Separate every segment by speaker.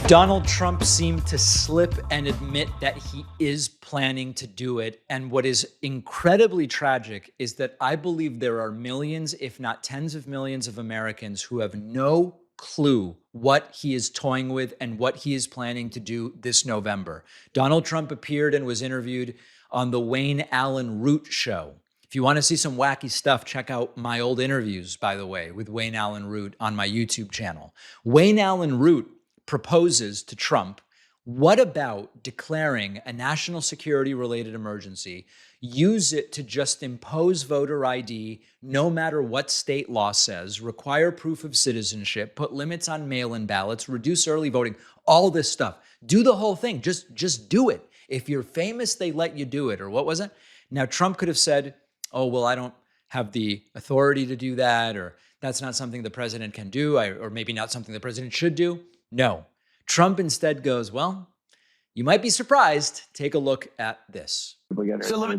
Speaker 1: Donald Trump seemed to slip and admit that he is planning to do it. And what is incredibly tragic is that I believe there are millions, if not tens of millions of Americans who have no clue what he is toying with and what he is planning to do this November. Donald Trump appeared and was interviewed on the Wayne Allen Root show. If you want to see some wacky stuff, check out my old interviews, by the way, with Wayne Allen Root on my YouTube channel. Wayne Allen Root proposes to Trump, what about declaring a national security related emergency, use it to just impose voter ID no matter what state law says, require proof of citizenship, put limits on mail-in ballots, reduce early voting, all this stuff. Do the whole thing. Just do it. If you're famous, they let you do it. Or what was it? Now, Trump could have said, oh, well, I don't have the authority to do that, or that's not something the president can do, or maybe not something the president should do. No. Trump instead goes, well, you might be surprised. Take a look at this.
Speaker 2: So let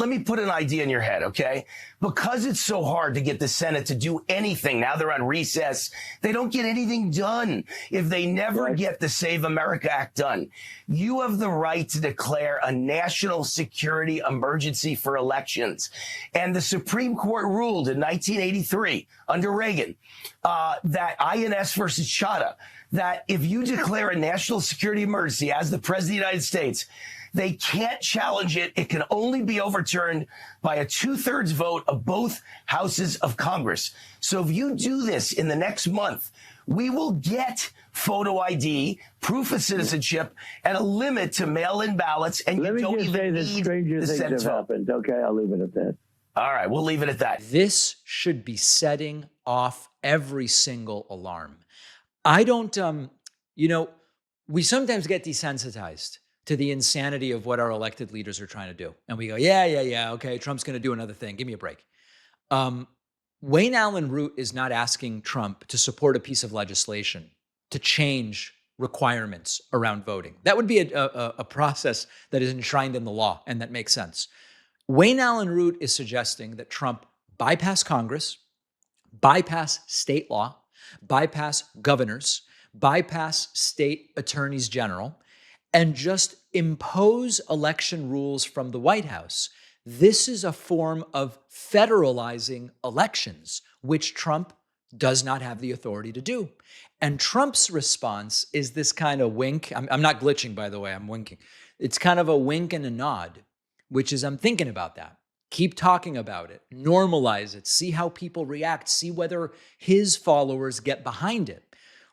Speaker 2: me put an idea in your head, okay? Because it's so hard to get the Senate to do anything, now they're on recess, they don't get anything done if they never get the Save America Act done. You have the right to declare a national security emergency for elections. And the Supreme Court ruled in 1983 under Reagan that INS versus Chadha, that if you declare a national security emergency as the President of the United States, they can't challenge it. It can only be overturned by a 2/3 vote of both houses of Congress. So if you do this in the next month, we will get photo ID, proof of citizenship, and a limit to mail-in ballots. And
Speaker 3: Let
Speaker 2: you don't even need
Speaker 3: stranger
Speaker 2: the
Speaker 3: things
Speaker 2: Senate
Speaker 3: have
Speaker 2: vote.
Speaker 3: happened. Okay, I'll leave it at that.
Speaker 2: All right, we'll leave it at that.
Speaker 1: This should be setting off every single alarm. I don't, we sometimes get desensitized to the insanity of what our elected leaders are trying to do. And we go, yeah, okay, Trump's going to do another thing. Give me a break. Wayne Allen Root is not asking Trump to support a piece of legislation to change requirements around voting. That would be a process that is enshrined in the law, and that makes sense. Wayne Allen Root is suggesting that Trump bypass Congress, bypass state law, bypass governors, bypass state attorneys general, and just impose election rules from the White House. This is a form of federalizing elections, which Trump does not have the authority to do. And Trump's response is this kind of wink. I'm not glitching, by the way, I'm winking. It's kind of a wink and a nod, which is I'm thinking about that. Keep talking about it, normalize it, see how people react, see whether his followers get behind it.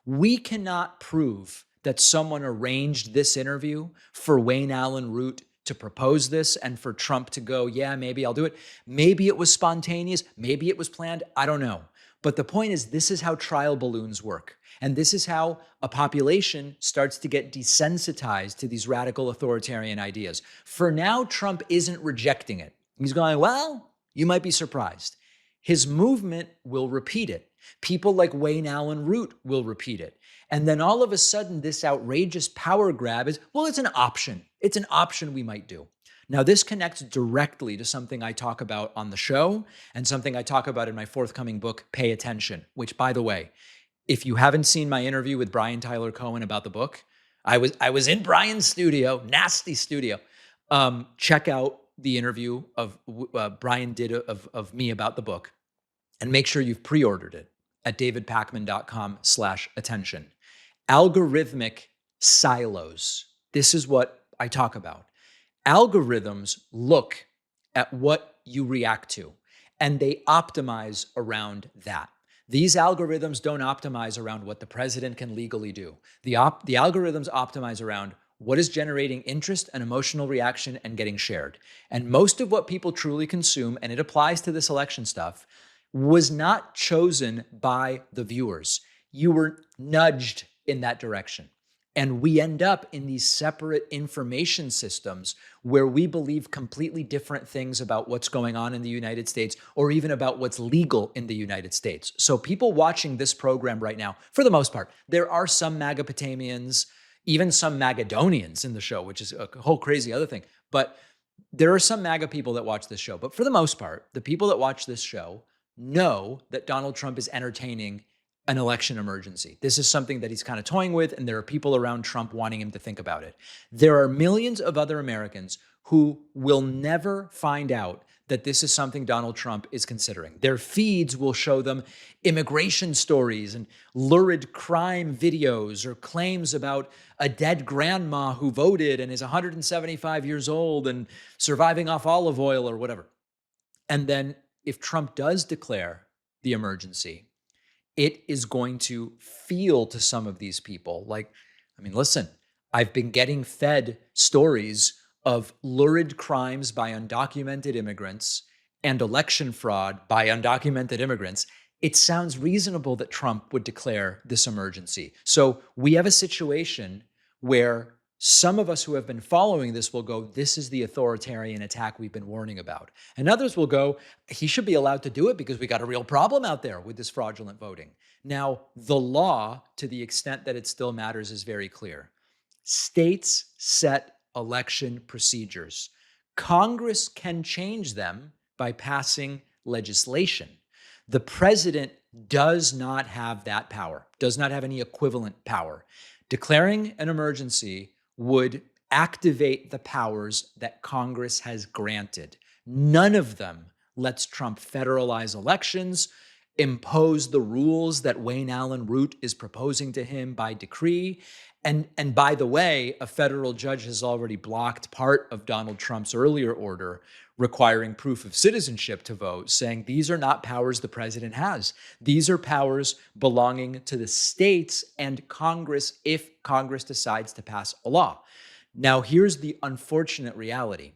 Speaker 1: We cannot prove that someone arranged this interview for Wayne Allen Root to propose this and for Trump to go, yeah, maybe I'll do it. Maybe it was spontaneous, maybe it was planned, I don't know. But the point is, this is how trial balloons work. And this is how a population starts to get desensitized to these radical authoritarian ideas. For now, Trump isn't rejecting it. He's going, well, you might be surprised. His movement will repeat it. People like Wayne Allen Root will repeat it. And then all of a sudden, this outrageous power grab is, well, it's an option. It's an option we might do. Now, this connects directly to something I talk about on the show and something I talk about in my forthcoming book, Pay Attention, which, by the way, if you haven't seen my interview with Brian Tyler Cohen about the book, I was in Brian's studio, nasty studio. Check out the interview of Brian did of me about the book, and make sure you've pre-ordered it at davidpakman.com/attention. Algorithmic silos. This is what I talk about. Algorithms look at what you react to, and they optimize around that. These algorithms don't optimize around what the president can legally do. The algorithms optimize around what is generating interest and emotional reaction and getting shared. And most of what people truly consume, and it applies to this election stuff, was not chosen by the viewers. You were nudged in that direction. And we end up in these separate information systems where we believe completely different things about what's going on in the United States, or even about what's legal in the United States. So people watching this program right now, for the most part, there are some Magapotamians, even some Magadonians in the show, which is a whole crazy other thing. But there are some MAGA people that watch this show. But for the most part, the people that watch this show know that Donald Trump is entertaining an election emergency. This is something that he's kind of toying with, and there are people around Trump wanting him to think about it. There are millions of other Americans who will never find out that this is something Donald Trump is considering. Their feeds will show them immigration stories and lurid crime videos or claims about a dead grandma who voted and is 175 years old and surviving off olive oil or whatever. And then if Trump does declare the emergency, it is going to feel to some of these people like, I mean, listen, I've been getting fed stories of lurid crimes by undocumented immigrants and election fraud by undocumented immigrants. It sounds reasonable that Trump would declare this emergency. So we have a situation where some of us who have been following this will go, this is the authoritarian attack we've been warning about. And others will go, he should be allowed to do it because we got a real problem out there with this fraudulent voting. Now, the law, to the extent that it still matters, is very clear. States set election procedures. Congress can change them by passing legislation. The president does not have that power, does not have any equivalent power. Declaring an emergency would activate the powers that Congress has granted. None of them lets Trump federalize elections, impose the rules that Wayne Allen Root is proposing to him by decree. And by the way, a federal judge has already blocked part of Donald Trump's earlier order requiring proof of citizenship to vote, saying these are not powers the president has. These are powers belonging to the states and Congress if Congress decides to pass a law. Now, here's the unfortunate reality.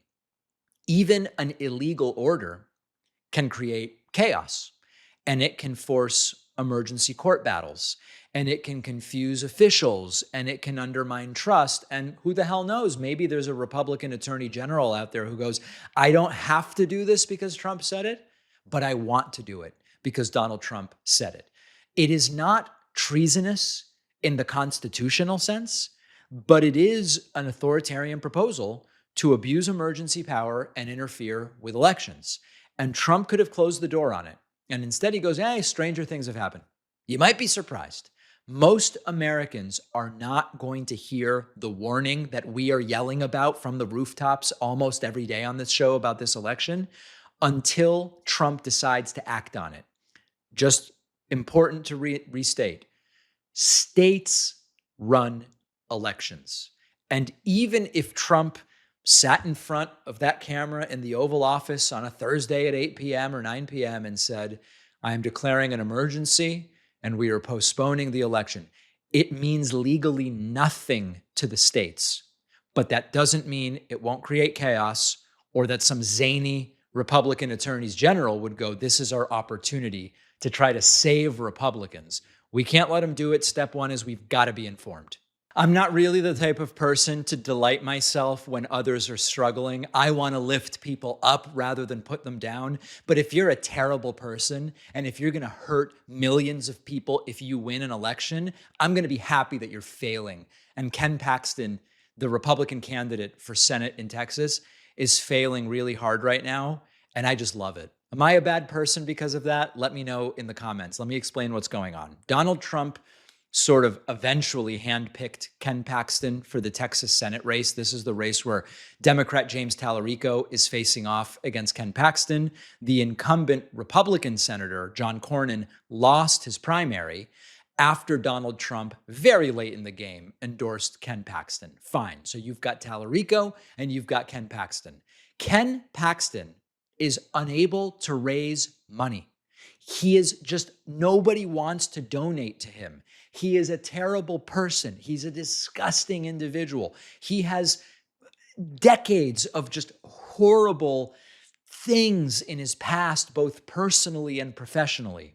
Speaker 1: Even an illegal order can create chaos, and it can force emergency court battles, and it can confuse officials, and it can undermine trust. And who the hell knows? Maybe there's a Republican attorney general out there who goes, I don't have to do this because Trump said it, but I want to do it because Donald Trump said it. It is not treasonous in the constitutional sense, but it is an authoritarian proposal to abuse emergency power and interfere with elections. And Trump could have closed the door on it. And instead he goes, hey, stranger things have happened. You might be surprised. Most Americans are not going to hear the warning that we are yelling about from the rooftops almost every day on this show about this election until Trump decides to act on it. Just important to restate, states run elections. And even if Trump sat in front of that camera in the Oval Office on a Thursday at 8 p.m. or 9 p.m. and said, I am declaring an emergency and we are postponing the election, it means legally nothing to the states. But that doesn't mean it won't create chaos or that some zany Republican attorneys general would go, this is our opportunity to try to save Republicans. We can't let them do it. Step one is we've got to be informed. I'm not really the type of person to delight myself when others are struggling. I want to lift people up rather than put them down. But if you're a terrible person and if you're going to hurt millions of people if you win an election, I'm going to be happy that you're failing. And Ken Paxton, the Republican candidate for Senate in Texas, is failing really hard right now. And I just love it. Am I a bad person because of that? Let me know in the comments. Let me explain what's going on. Donald Trump sort of eventually handpicked Ken Paxton for the Texas Senate race. This is the race where Democrat James Tallarico is facing off against Ken Paxton. The incumbent Republican Senator, John Cornyn, lost his primary after Donald Trump, very late in the game, endorsed Ken Paxton. Fine. So you've got Tallarico and you've got Ken Paxton. Ken Paxton is unable to raise money. He is just, nobody wants to donate to him. He is a terrible person. He's a disgusting individual. He has decades of just horrible things in his past, both personally and professionally.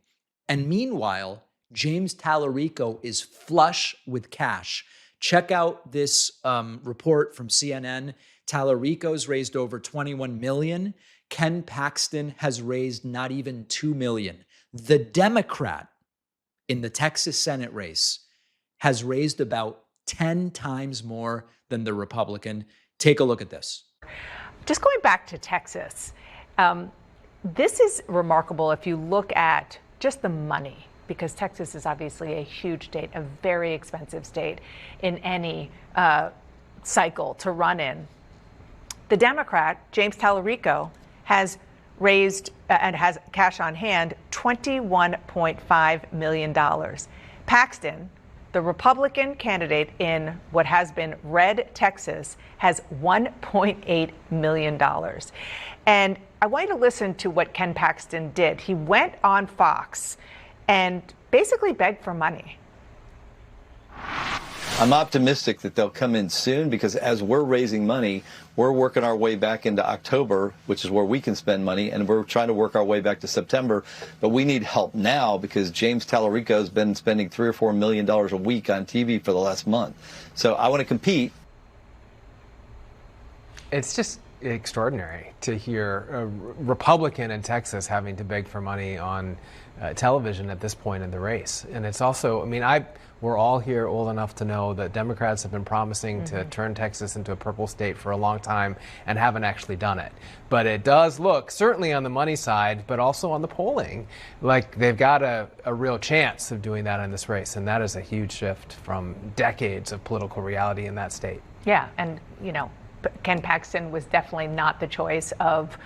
Speaker 1: And meanwhile, James Tallarico is flush with cash. Check out this report from CNN. Tallarico's raised over $21 million. Ken Paxton has raised not even $2 million. The Democrat in the Texas Senate race has raised about 10 times more than the Republican. Take a look at this.
Speaker 3: Just going back to Texas, this is remarkable if you look at just the money because Texas is obviously a huge state, a very expensive state in any cycle to run in. The Democrat, James Tallarico, has raised and has cash on hand $21.5 million. Paxton, the Republican candidate in what has been red Texas, has $1.8 million. And I want you to listen to what Ken Paxton did. He went on Fox and basically begged for money.
Speaker 4: I'm optimistic that they'll come in soon because as we're raising money, we're working our way back into October, which is where we can spend money, and we're trying to work our way back to September. But we need help now because James Tallarico has been spending $3 or $4 million a week on TV for the last month. So I want to compete.
Speaker 5: It's just extraordinary to hear a Republican in Texas having to beg for money on television at this point in the race. And it's also, I mean, we're all here old enough to know that Democrats have been promising to turn Texas into a purple state for a long time and haven't actually done it. But it does look, certainly on the money side, but also on the polling, like they've got a real chance of doing that in this race. And that is a huge shift from decades of political reality in that state.
Speaker 3: Yeah, and, you know, Ken Paxton was definitely not the choice of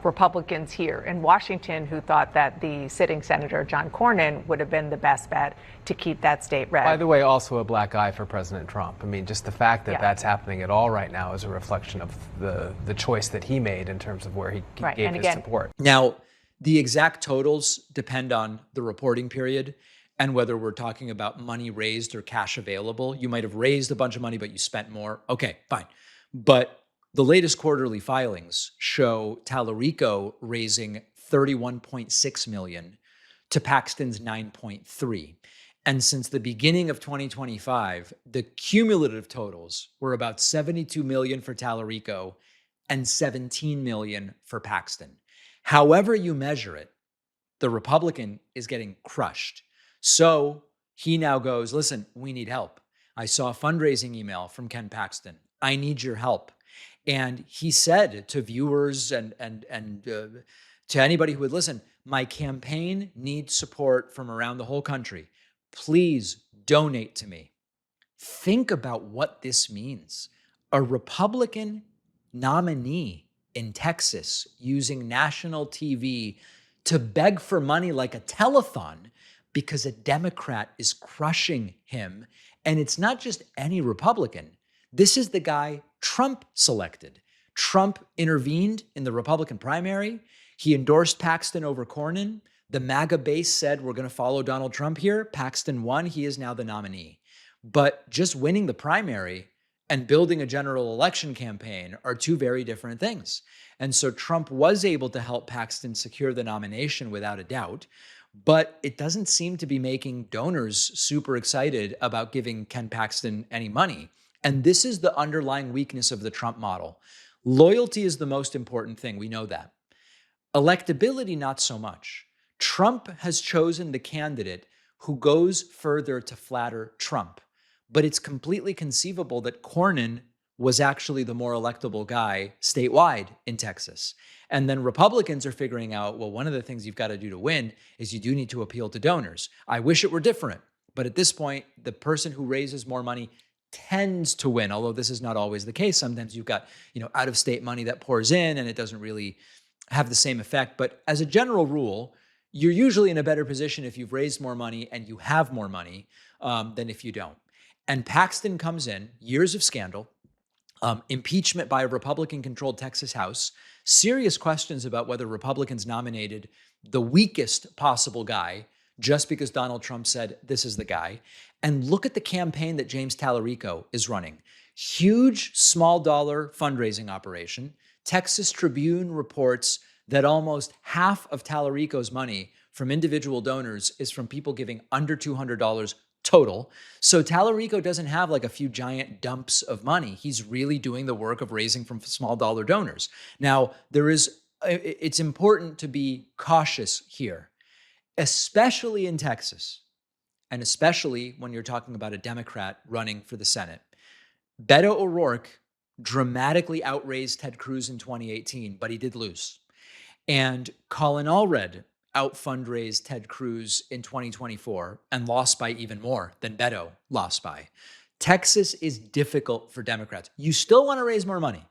Speaker 3: Republicans here in Washington who thought that the sitting Senator John Cornyn would have been the best bet to keep that state red.
Speaker 5: By the way, also a black eye for President Trump. I mean, just the fact that that's happening at all right now is a reflection of the choice that he made in terms of where he gave his support.
Speaker 1: Now, the exact totals depend on the reporting period and whether we're talking about money raised or cash available. You might have raised a bunch of money, but you spent more. Okay, fine. But the latest quarterly filings show Tallarico raising $31.6 million to Paxton's $9.3. And since the beginning of 2025, the cumulative totals were about $72 million for Tallarico and $17 million for Paxton. However you measure it, the Republican is getting crushed. So he now goes, listen, we need help. I saw a fundraising email from Ken Paxton. I need your help. And he said to viewers and to anybody who would listen, my campaign needs support from around the whole country. Please donate to me. Think about what this means. A Republican nominee in Texas using national TV to beg for money like a telethon because a Democrat is crushing him. And it's not just any Republican. This is the guy Trump selected. Trump intervened in the Republican primary. He endorsed Paxton over Cornyn. The MAGA base said, we're going to follow Donald Trump here. Paxton won. He is now the nominee. But just winning the primary and building a general election campaign are two very different things. And so Trump was able to help Paxton secure the nomination without a doubt. But it doesn't seem to be making donors super excited about giving Ken Paxton any money. And this is the underlying weakness of the Trump model. Loyalty is the most important thing. We know that. Electability, not so much. Trump has chosen the candidate who goes further to flatter Trump. But it's completely conceivable that Cornyn was actually the more electable guy statewide in Texas. And then Republicans are figuring out, well, one of the things you've got to do to win is you do need to appeal to donors. I wish it were different. But at this point, the person who raises more money tends to win, although this is not always the case. Sometimes you've got, out-of-state money that pours in and it doesn't really have the same effect. But as a general rule, you're usually in a better position if you've raised more money and you have more money than if you don't. And Paxton comes in, years of scandal, impeachment by a Republican-controlled Texas House, serious questions about whether Republicans nominated the weakest possible guy just because Donald Trump said, this is the guy. And look at the campaign that James Tallarico is running. Huge small dollar fundraising operation. Texas Tribune reports that almost half of Tallarico's money from individual donors is from people giving under $200 total. So Tallarico doesn't have like a few giant dumps of money. He's really doing the work of raising from small dollar donors. Now, it's important to be cautious here, especially in Texas, and especially when you're talking about a Democrat running for the Senate. Beto O'Rourke dramatically outraised Ted Cruz in 2018, but he did lose. And Colin Allred out fundraised Ted Cruz in 2024 and lost by even more than Beto lost by. Texas is difficult for Democrats. You still want to raise more money.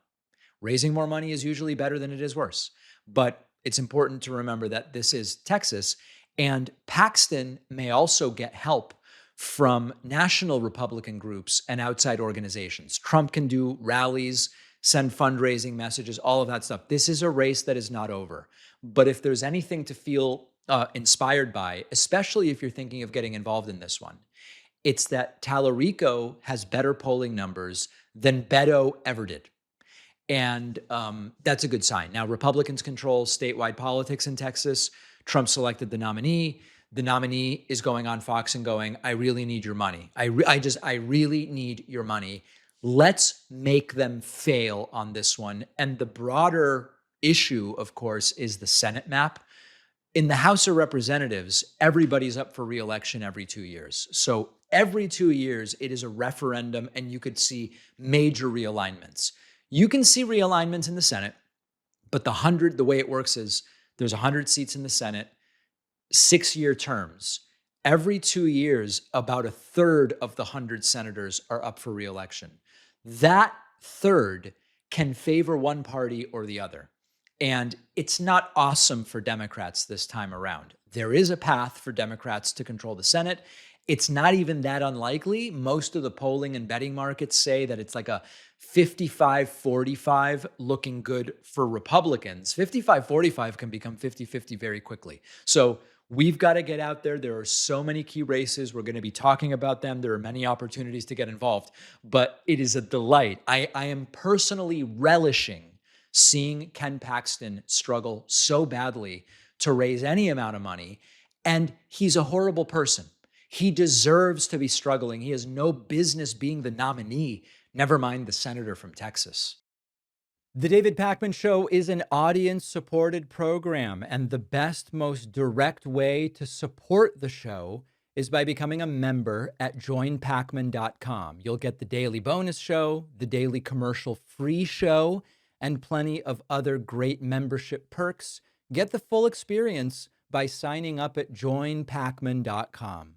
Speaker 1: Raising more money is usually better than it is worse. But it's important to remember that this is Texas, and Paxton may also get help from national Republican groups and outside organizations. Trump can do rallies, send fundraising messages, all of that stuff. This is a race that is not over. But if there's anything to feel inspired by, especially if you're thinking of getting involved in this one, it's that Tallarico has better polling numbers than Beto ever did. And that's a good sign. Now, Republicans control statewide politics in Texas. Trump selected the nominee. The nominee is going on Fox and going, I really need your money. I really need your money. Let's make them fail on this one. And the broader issue, of course, is the Senate map. In the House of Representatives, everybody's up for re-election every 2 years. So every 2 years, it is a referendum, and you could see major realignments. You can see realignments in the Senate, but the way it works is there's 100 seats in the Senate, 6-year terms. Every 2 years, about a third of the 100 senators are up for re-election. That third can favor one party or the other. And it's not awesome for Democrats this time around. There is a path for Democrats to control the Senate. It's not even that unlikely. Most of the polling and betting markets say that it's like a 55-45 looking good for Republicans. 55-45 can become 50-50 very quickly. So we've got to get out there. There are so many key races. We're going to be talking about them. There are many opportunities to get involved, but it is a delight. I am personally relishing seeing Ken Paxton struggle so badly to raise any amount of money. And he's a horrible person. He deserves to be struggling. He has no business being the nominee, never mind the senator from Texas. The David Pakman Show is an audience-supported program, and the best, most direct way to support the show is by becoming a member at joinpakman.com. You'll get the daily bonus show, the daily commercial-free show, and plenty of other great membership perks. Get the full experience by signing up at joinpakman.com.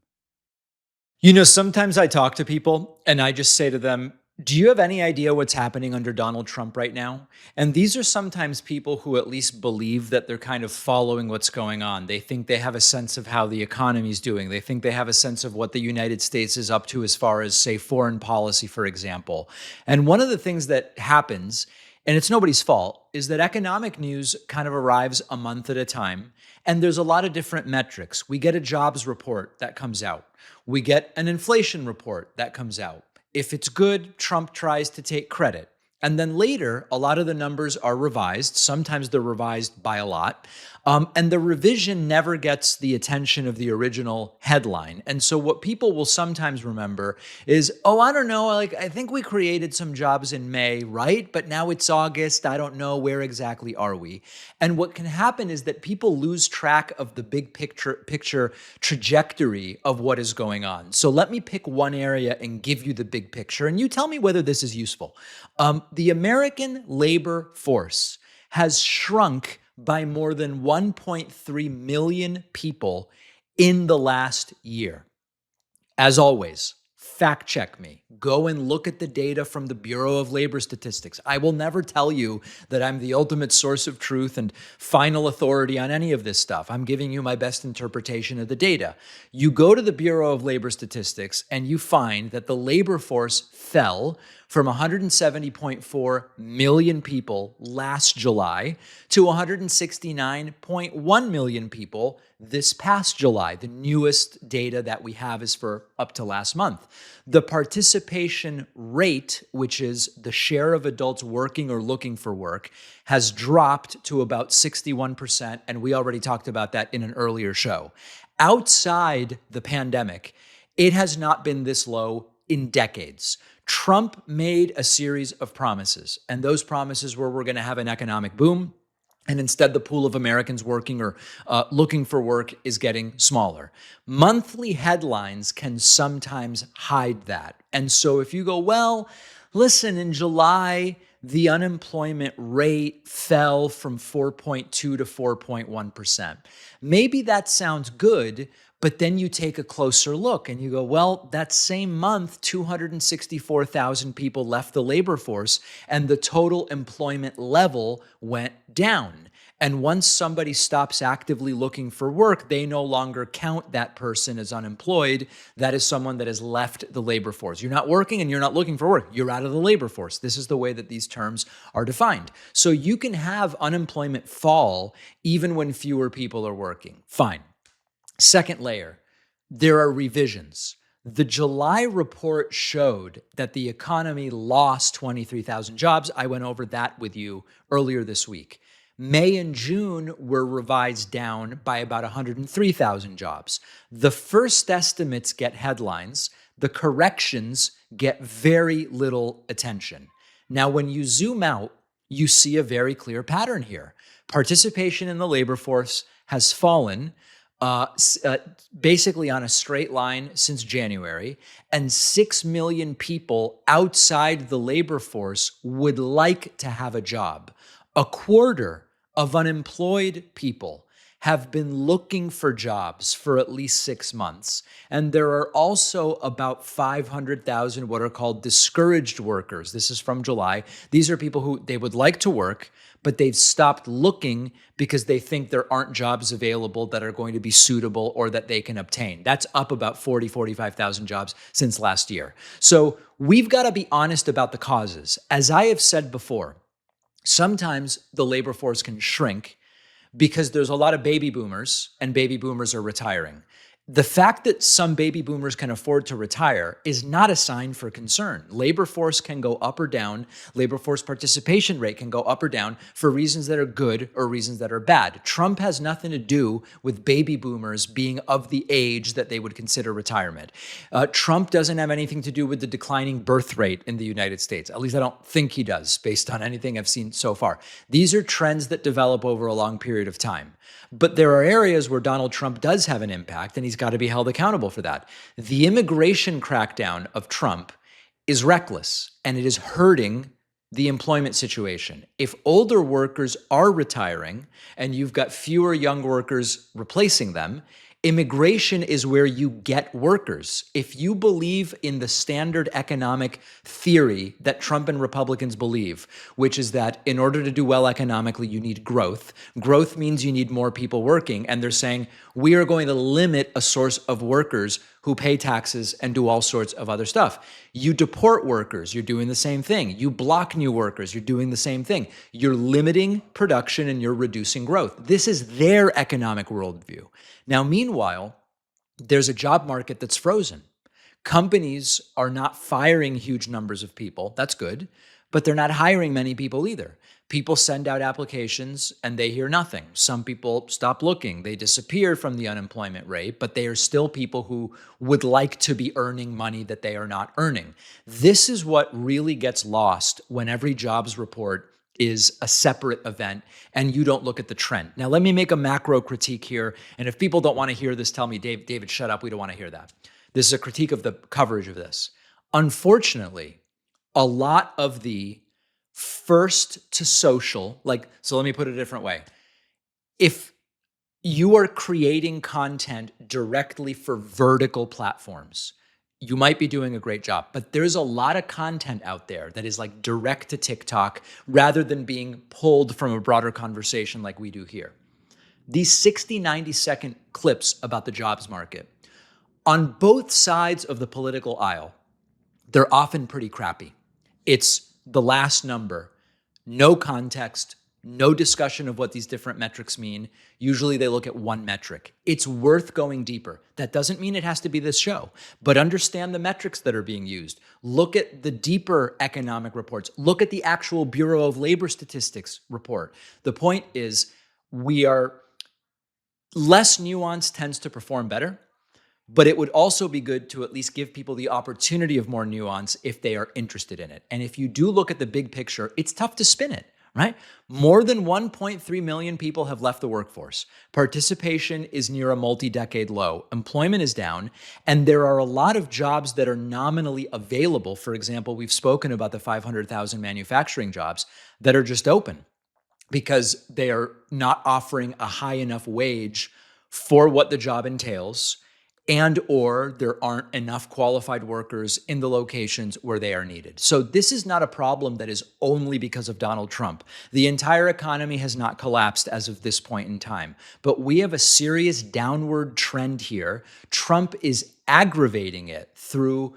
Speaker 1: You know, sometimes I talk to people and I just say to them, do you have any idea what's happening under Donald Trump right now? And these are sometimes people who at least believe that they're kind of following what's going on. They think they have a sense of how the economy is doing. They think they have a sense of what the United States is up to as far as, say, foreign policy, for example. And one of the things that happens, and it's nobody's fault, is that economic news kind of arrives a month at a time. And there's a lot of different metrics. We get a jobs report that comes out. We get an inflation report that comes out. If it's good, Trump tries to take credit. And then later, a lot of the numbers are revised. Sometimes they're revised by a lot. And the revision never gets the attention of the original headline. And so what people will sometimes remember is, oh, I don't know, like I think we created some jobs in May, right? But now it's August. I don't know, where exactly are we? And what can happen is that people lose track of the big picture trajectory of what is going on. So let me pick one area and give you the big picture. And you tell me whether this is useful. The American labor force has shrunk by more than 1.3 million people in the last year. As always, fact check me. Go and look at the data from the Bureau of Labor Statistics. I will never tell you that I'm the ultimate source of truth and final authority on any of this stuff. I'm giving you my best interpretation of the data. You go to the Bureau of Labor Statistics and you find that the labor force fell from 170.4 million people last July to 169.1 million people this past July. The newest data that we have is for up to last month. The participation rate, which is the share of adults working or looking for work, has dropped to about 61%, and we already talked about that in an earlier show. Outside the pandemic, it has not been this low in decades. Trump made a series of promises, and those promises were we're going to have an economic boom, and instead the pool of Americans working or looking for work is getting smaller. Monthly headlines can sometimes hide that. And so if you go, well, listen, in July, the unemployment rate fell from 4.2 to 4.1%. Maybe that sounds good, but then you take a closer look and you go, well, that same month, 264,000 people left the labor force and the total employment level went down. And once somebody stops actively looking for work, they no longer count that person as unemployed. That is someone that has left the labor force. You're not working and you're not looking for work. You're out of the labor force. This is the way that these terms are defined. So you can have unemployment fall even when fewer people are working. Fine. Second layer, there are revisions. The July report showed that the economy lost 23,000 jobs. I went over that with you earlier this week. May and June were revised down by about 103,000 jobs. The first estimates get headlines. The corrections get very little attention. Now, when you zoom out, you see a very clear pattern here. Participation in the labor force has fallen basically on a straight line since January, and 6 million people outside the labor force would like to have a job. A quarter of unemployed people have been looking for jobs for at least 6 months. And there are also about 500,000 what are called discouraged workers. This is from July. These are people who they would like to work, but they've stopped looking because they think there aren't jobs available that are going to be suitable or that they can obtain. That's up about 45,000 jobs since last year. So we've got to be honest about the causes. As I have said before, sometimes the labor force can shrink because there's a lot of baby boomers and baby boomers are retiring. The fact that some baby boomers can afford to retire is not a sign for concern. Labor force can go up or down. Labor force participation rate can go up or down for reasons that are good or reasons that are bad. Trump has nothing to do with baby boomers being of the age that they would consider retirement. Trump doesn't have anything to do with the declining birth rate in the United States. At least I don't think he does, based on anything I've seen so far. These are trends that develop over a long period of time. But there are areas where Donald Trump does have an impact, and he's got to be held accountable for that. The immigration crackdown of Trump is reckless, and it is hurting the employment situation. If older workers are retiring and you've got fewer young workers replacing them, immigration is where you get workers. If you believe in the standard economic theory that Trump and Republicans believe, which is that in order to do well economically, you need growth. Growth means you need more people working. And they're saying, we are going to limit a source of workers who pay taxes and do all sorts of other stuff. You deport workers, you're doing the same thing. You block new workers, you're doing the same thing. You're limiting production and you're reducing growth. This is their economic worldview. Now, meanwhile, there's a job market that's frozen. Companies are not firing huge numbers of people. That's good. But they're not hiring many people either. People send out applications and they hear nothing. Some people stop looking. They disappear from the unemployment rate, but they are still people who would like to be earning money that they are not earning. This is what really gets lost when every jobs report is a separate event and you don't look at the trend. Now, let me make a macro critique here. And if people don't want to hear this, tell me, David, shut up. We don't want to hear that. This is a critique of the coverage of this. Unfortunately, a lot of the first to social, so let me put it a different way. If you are creating content directly for vertical platforms, you might be doing a great job, but there's a lot of content out there that is like direct to TikTok rather than being pulled from a broader conversation like we do here. These 60, 90-second clips about the jobs market, on both sides of the political aisle, they're often pretty crappy. It's the last number, no context, no discussion of what these different metrics mean. Usually they look at one metric. It's worth going deeper. That doesn't mean it has to be this show, but understand the metrics that are being used. Look at the deeper economic reports. Look at the actual Bureau of Labor Statistics report. The point is less nuance tends to perform better, but it would also be good to at least give people the opportunity of more nuance if they are interested in it. And if you do look at the big picture, it's tough to spin it. right? More than 1.3 million people have left the workforce. Participation is near a multi-decade low. Employment is down, and there are a lot of jobs that are nominally available. For example, we've spoken about the 500,000 manufacturing jobs that are just open because they are not offering a high enough wage for what the job entails, and or there aren't enough qualified workers in the locations where they are needed. So this is not a problem that is only because of Donald Trump. The entire economy has not collapsed as of this point in time, but we have a serious downward trend here. Trump is aggravating it through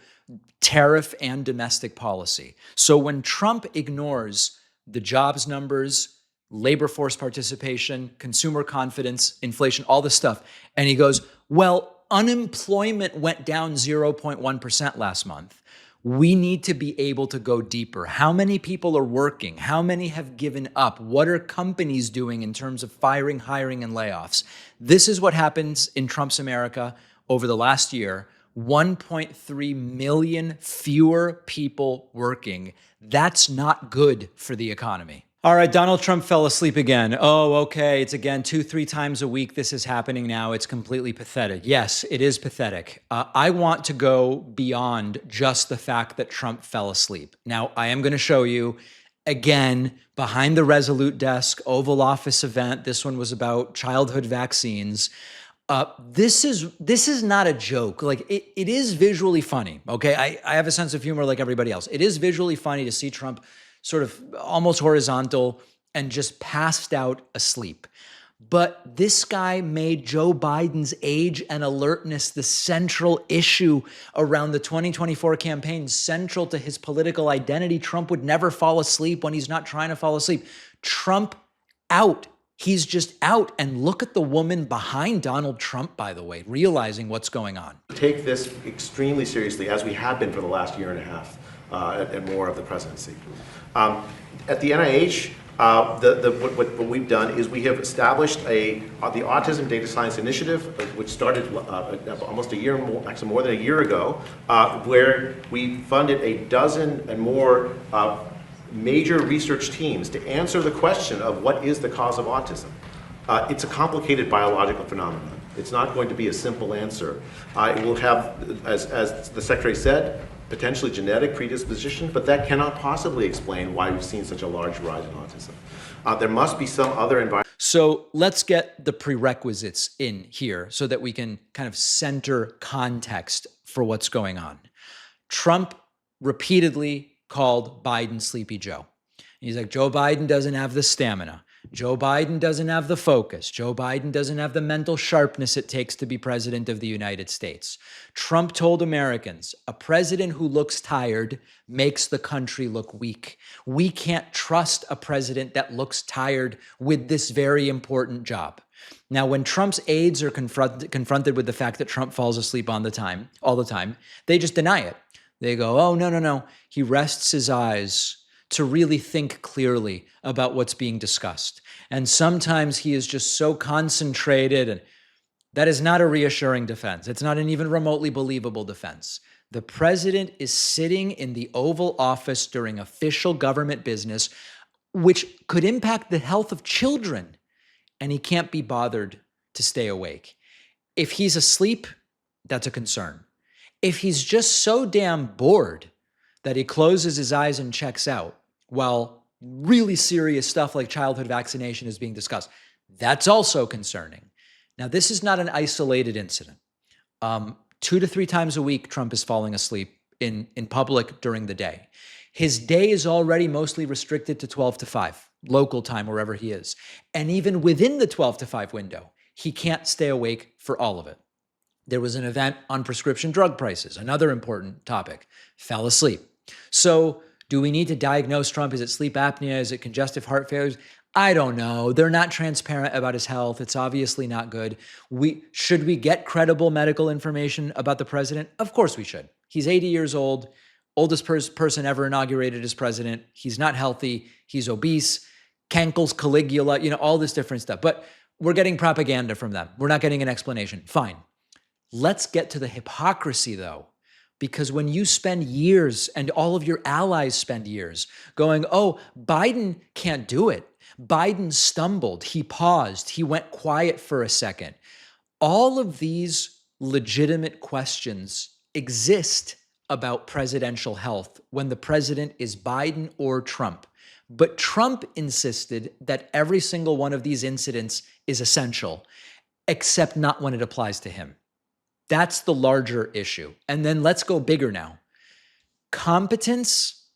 Speaker 1: tariff and domestic policy. So when Trump ignores the jobs numbers, labor force participation, consumer confidence, inflation, all this stuff, and he goes, well, unemployment went down 0.1% last month. We need to be able to go deeper. How many people are working? How many have given up? What are companies doing in terms of firing, hiring, and layoffs? This is what happens in Trump's America over the last year. 1.3 million fewer people working. That's not good for the economy. All right, Donald Trump fell asleep again. Oh, okay, it's again 2-3 times a week this is happening now. It's completely pathetic. Yes, it is pathetic. I want to go beyond just the fact that Trump fell asleep. Now, I am going to show you, again, behind the Resolute desk, Oval Office event. This one was about childhood vaccines. This is not a joke. Like it is visually funny, okay? I have a sense of humor like everybody else. It is visually funny to see Trump sort of almost horizontal and just passed out asleep. But this guy made Joe Biden's age and alertness the central issue around the 2024 campaign, central to his political identity. Trump would never fall asleep when he's not trying to fall asleep. Trump out. He's just out. And look at the woman behind Donald Trump, by the way, realizing what's going on.
Speaker 6: Take this extremely seriously, as we have been for the last year and a half and more of the presidency. At the NIH, what we've done is we have established the Autism Data Science Initiative, which started almost a year, actually more than a year ago, where we funded a dozen and more major research teams to answer the question of what is the cause of autism. It's a complicated biological phenomenon. It's not going to be a simple answer. It will have, as the Secretary said, potentially genetic predisposition, but that cannot possibly explain why we've seen such a large rise in autism. There must be some other environment.
Speaker 1: So let's get the prerequisites in here so that we can kind of center context for what's going on. Trump repeatedly called Biden Sleepy Joe. He's like, Joe Biden doesn't have the stamina. Joe Biden doesn't have the focus. Joe Biden doesn't have the mental sharpness it takes to be president of the United States. Trump told Americans, a president who looks tired makes the country look weak. We can't trust a president that looks tired with this very important job. Now, when Trump's aides are confronted with the fact that Trump falls asleep all the time, they just deny it. They go, oh, no. He rests his eyes to really think clearly about what's being discussed. And sometimes he is just so concentrated, and that is not a reassuring defense. It's not an even remotely believable defense. The president is sitting in the Oval Office during official government business, which could impact the health of children, and he can't be bothered to stay awake. If he's asleep, that's a concern. If he's just so damn bored that he closes his eyes and checks out, while really serious stuff like childhood vaccination is being discussed, that's also concerning. Now, this is not an isolated incident. 2 to 3 times a week, Trump is falling asleep in public during the day. His day is already mostly restricted to 12 to 5, local time, wherever he is. And even within the 12 to 5 window, he can't stay awake for all of it. There was an event on prescription drug prices, another important topic, fell asleep. So, do we need to diagnose Trump? Is it sleep apnea? Is it congestive heart failure? I don't know. They're not transparent about his health. It's obviously not good. Should we get credible medical information about the president? Of course we should. He's 80 years old, oldest person ever inaugurated as president. He's not healthy. He's obese, cankles, Caligula, all this different stuff. But we're getting propaganda from them. We're not getting an explanation. Fine. Let's get to the hypocrisy, though, Because when you spend years and all of your allies spend years going, oh, Biden can't do it. Biden stumbled, he paused, he went quiet for a second. All of these legitimate questions exist about presidential health when the president is Biden or Trump. But Trump insisted that every single one of these incidents is essential, except not when it applies to him. That's the larger issue. And then let's go bigger now. Competence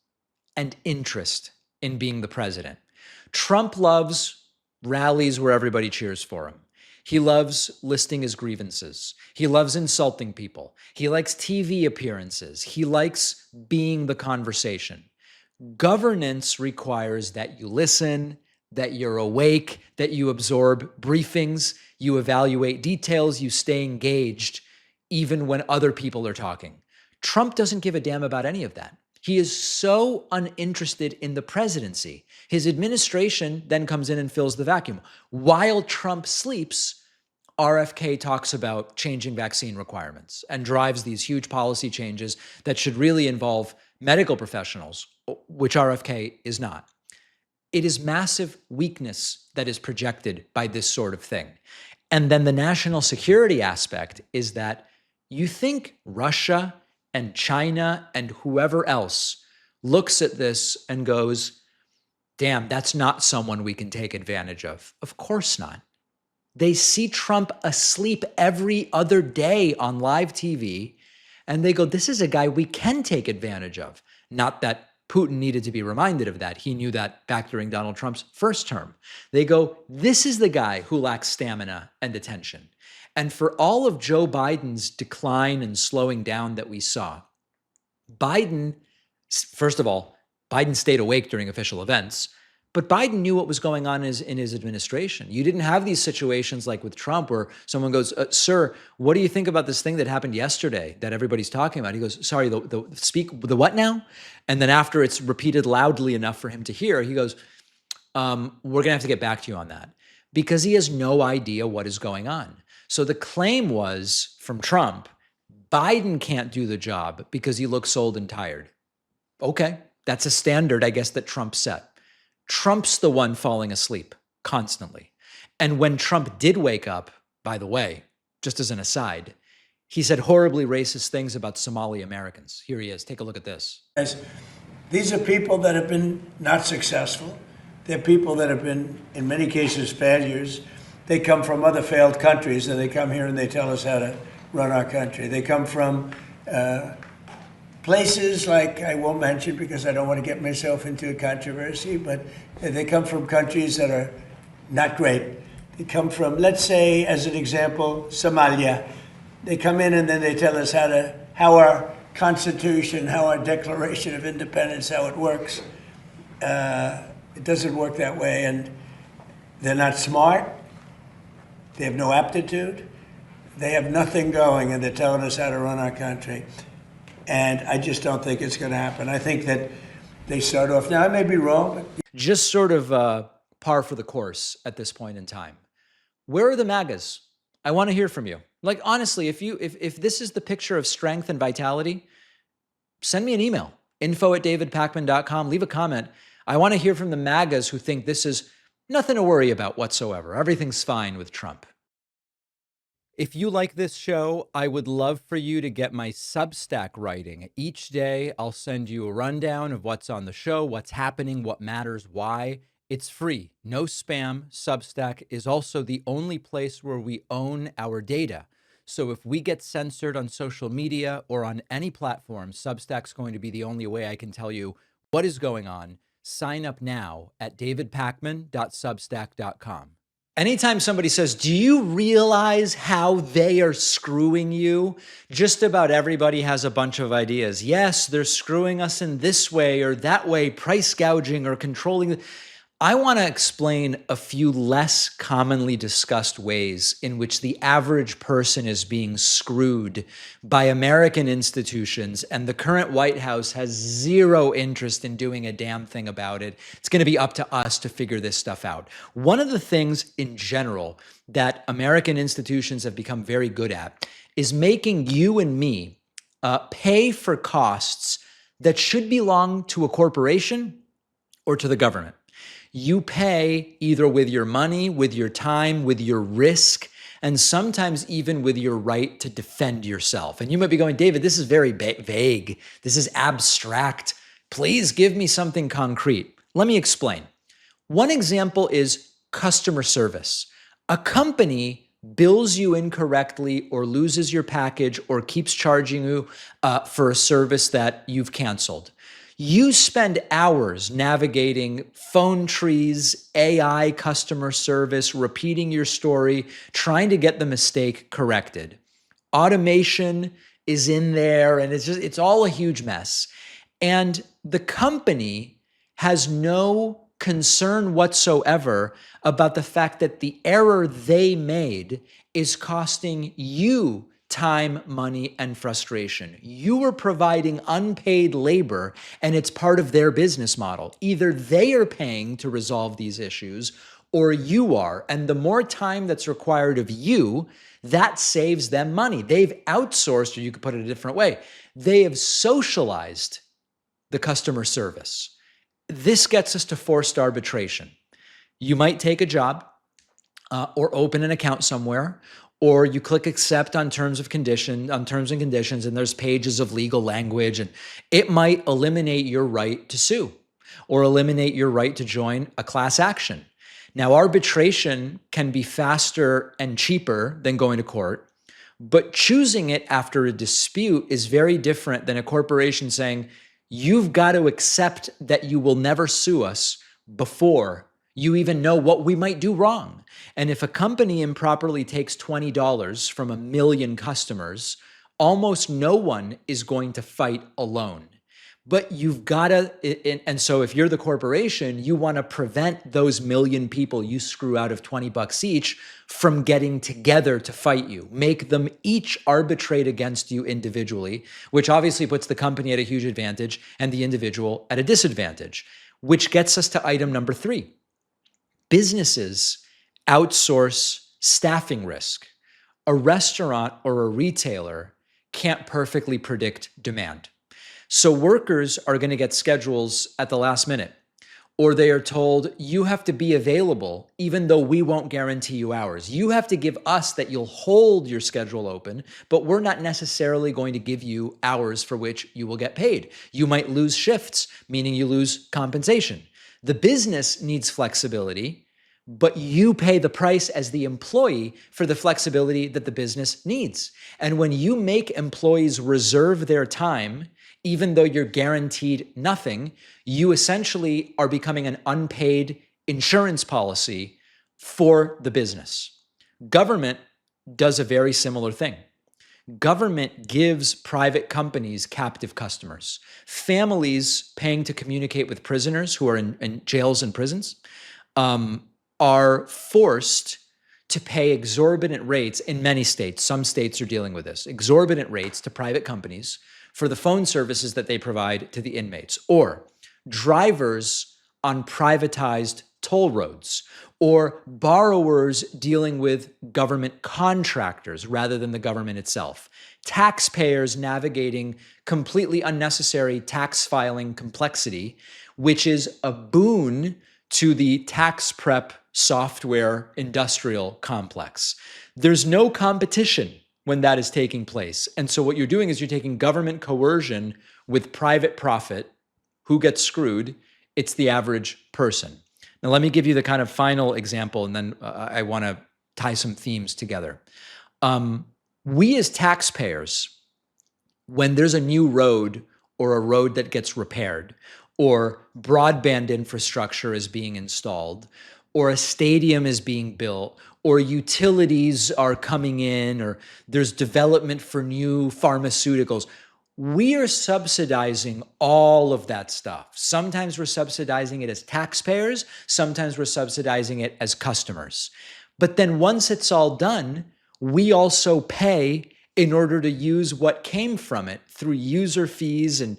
Speaker 1: and interest in being the president. Trump loves rallies where everybody cheers for him. He loves listing his grievances. He loves insulting people. He likes TV appearances. He likes being the conversation. Governance requires that you listen, that you're awake, that you absorb briefings, you evaluate details, you stay engaged, even when other people are talking. Trump doesn't give a damn about any of that. He is so uninterested in the presidency. His administration then comes in and fills the vacuum. While Trump sleeps, RFK talks about changing vaccine requirements and drives these huge policy changes that should really involve medical professionals, which RFK is not. It is massive weakness that is projected by this sort of thing. And then the national security aspect is that you think Russia and China and whoever else looks at this and goes, damn, that's not someone we can take advantage of. Of course not. They see Trump asleep every other day on live TV, and they go, this is a guy we can take advantage of. Not that Putin needed to be reminded of that. He knew that back during Donald Trump's first term. They go, this is the guy who lacks stamina and attention. And for all of Joe Biden's decline and slowing down that we saw, Biden, first of all, Biden stayed awake during official events, but Biden knew what was going on in his administration. You didn't have these situations like with Trump where someone goes, sir, what do you think about this thing that happened yesterday that everybody's talking about? He goes, sorry, the what now? And then after it's repeated loudly enough for him to hear, he goes, we're going to have to get back to you on that, because he has no idea what is going on. So the claim was from Trump, Biden can't do the job because he looks old and tired. Okay, that's a standard, I guess, that Trump set. Trump's the one falling asleep constantly. And when Trump did wake up, by the way, just as an aside, he said horribly racist things about Somali Americans. Here he is. Take a look at this.
Speaker 7: These are people that have been not successful. They're people that have been, in many cases, failures. They come from other failed countries, and they come here and they tell us how to run our country. They come from places like, I won't mention because I don't want to get myself into a controversy, but they come from countries that are not great. They come from, let's say, as an example, Somalia. They come in and then they tell us how our Constitution, how our Declaration of Independence, how it works. It doesn't work that way, and they're not smart. They have no aptitude. They have nothing going, and they're telling us how to run our country. And I just don't think it's going to happen. I think that they start off, now I may be wrong, but
Speaker 1: just sort of par for the course at this point in time. Where are the MAGAs? I want to hear from you. Like, honestly, if this is the picture of strength and vitality, send me an email, info@davidpakman.com. Leave a comment. I want to hear from the MAGAs who think this is nothing to worry about whatsoever. Everything's fine with Trump. If you like this show, I would love for you to get my Substack writing. Each day, I'll send you a rundown of what's on the show, what's happening, what matters, why. It's free, no spam. Substack is also the only place where we own our data. So if we get censored on social media or on any platform, Substack's going to be the only way I can tell you what is going on. Sign up now at davidpakman.substack.com. Anytime somebody says, do you realize how they are screwing you? Just about everybody has a bunch of ideas. Yes, they're screwing us in this way or that way, price gouging or controlling. I want to explain a few less commonly discussed ways in which the average person is being screwed by American institutions, and the current White House has zero interest in doing a damn thing about it. It's going to be up to us to figure this stuff out. One of the things in general that American institutions have become very good at is making you and me pay for costs that should belong to a corporation or to the government. You pay either with your money, with your time, with your risk, and sometimes even with your right to defend yourself. And you might be going, David, this is very vague. This is abstract. Please give me something concrete. Let me explain. One example is customer service. A company bills you incorrectly or loses your package or keeps charging you for a service that you've canceled. You spend hours navigating phone trees, AI customer service, repeating your story, trying to get the mistake corrected. Automation is in there, and it's all a huge mess. And the company has no concern whatsoever about the fact that the error they made is costing you time, money, and frustration. You are providing unpaid labor, and it's part of their business model. Either they are paying to resolve these issues, or you are. And the more time that's required of you, that saves them money. They've outsourced, or you could put it a different way, they have socialized the customer service. This gets us to forced arbitration. You might take a job or open an account somewhere, or you click accept on terms and conditions, and there's pages of legal language, and it might eliminate your right to sue or eliminate your right to join a class action. Now, arbitration can be faster and cheaper than going to court, but choosing it after a dispute is very different than a corporation saying, you've got to accept that you will never sue us before you even know what we might do wrong. And if a company improperly takes $20 from 1 million customers, almost no one is going to fight alone. But you've got to, and so if you're the corporation, you want to prevent those 1 million people you screw out of $20 each from getting together to fight you. Make them each arbitrate against you individually, which obviously puts the company at a huge advantage and the individual at a disadvantage, which gets us to item number 3. Businesses outsource staffing risk. A restaurant or a retailer can't perfectly predict demand. So workers are going to get schedules at the last minute, or they are told you have to be available even though we won't guarantee you hours. You have to give us that you'll hold your schedule open, but we're not necessarily going to give you hours for which you will get paid. You might lose shifts, meaning you lose compensation. The business needs flexibility, but you pay the price as the employee for the flexibility that the business needs. And when you make employees reserve their time, even though you're guaranteed nothing, you essentially are becoming an unpaid insurance policy for the business. Government does a very similar thing. Government gives private companies captive customers. Families paying to communicate with prisoners who are in jails and prisons are forced to pay exorbitant rates in many states. Some states are dealing with this. Exorbitant rates to private companies for the phone services that they provide to the inmates, or drivers on privatized toll roads, or borrowers dealing with government contractors rather than the government itself, taxpayers navigating completely unnecessary tax filing complexity, which is a boon to the tax prep software industrial complex. There's no competition when that is taking place. And so what you're doing is you're taking government coercion with private profit. Who gets screwed? It's the average person. Now, let me give you the kind of final example, and then I want to tie some themes together. We as taxpayers, when there's a new road or a road that gets repaired, or broadband infrastructure is being installed, or a stadium is being built, or utilities are coming in, or there's development for new pharmaceuticals, we are subsidizing all of that stuff. Sometimes we're subsidizing it as taxpayers, sometimes we're subsidizing it as customers. But then once it's all done, we also pay in order to use what came from it through user fees and